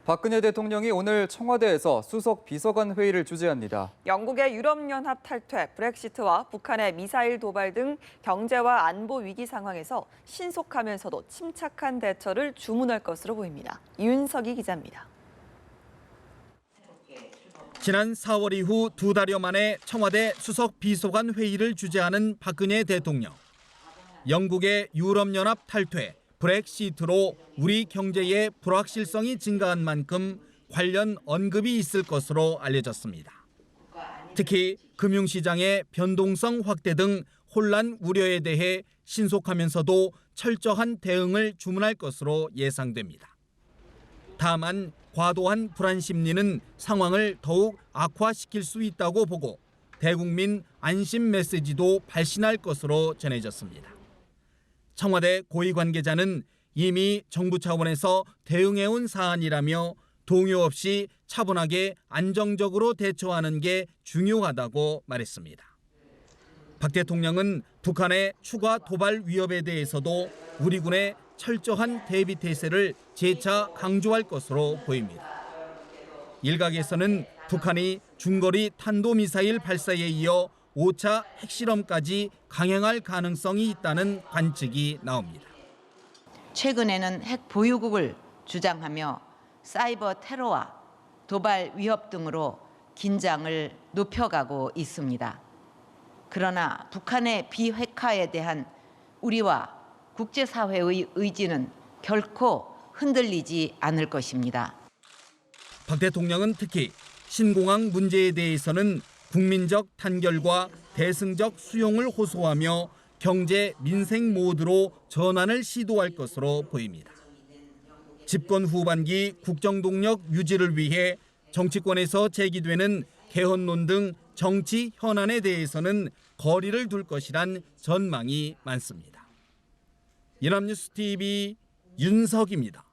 박근혜 대통령이 오늘 청와대에서 수석 비서관 회의를 주재합니다. 영국의 유럽연합 탈퇴, 브렉시트와 북한의 미사일 도발 등 경제와 안보 위기 상황에서 신속하면서도 침착한 대처를 주문할 것으로 보입니다. 이윤석이 기자입니다. 지난 4월 이후 2달여 만에 청와대 수석 비서관 회의를 주재하는 박근혜 대통령. 영국의 유럽연합 탈퇴, 브렉시트로 우리 경제의 불확실성이 증가한 만큼 관련 언급이 있을 것으로 알려졌습니다. 특히 금융시장의 변동성 확대 등 혼란 우려에 대해 신속하면서도 철저한 대응을 주문할 것으로 예상됩니다. 다만 과도한 불안 심리는 상황을 더욱 악화시킬 수 있다고 보고 대국민 안심 메시지도 발신할 것으로 전해졌습니다. 청와대 고위 관계자는 이미 정부 차원에서 대응해온 사안이라며 동요 없이 차분하게 안정적으로 대처하는 게 중요하다고 말했습니다. 박 대통령은 북한의 추가 도발 위협에 대해서도 우리 군의 철저한 대비 태세를 재차 강조할 것으로 보입니다. 일각에서는 북한이 중거리 탄도미사일 발사에 이어 5차 핵실험까지 강행할 가능성이 있다는 관측이 나옵니다. 최근에는 핵 보유국을 주장하며 사이버 테러와 도발 위협 등으로 긴장을 높여가고 있습니다. 그러나 북한의 비핵화에 대한 우리와 국제사회의 의지는 결코 흔들리지 않을 것입니다. 박 대통령은 특히 신공항 문제에 대해서는 국민적 단결과 대승적 수용을 호소하며 경제 민생 모드로 전환을 시도할 것으로 보입니다. 집권 후반기 국정 동력 유지를 위해 정치권에서 제기되는 개헌론 등 정치 현안에 대해서는 거리를 둘 것이란 전망이 많습니다. 연합뉴스 TV 윤석입니다.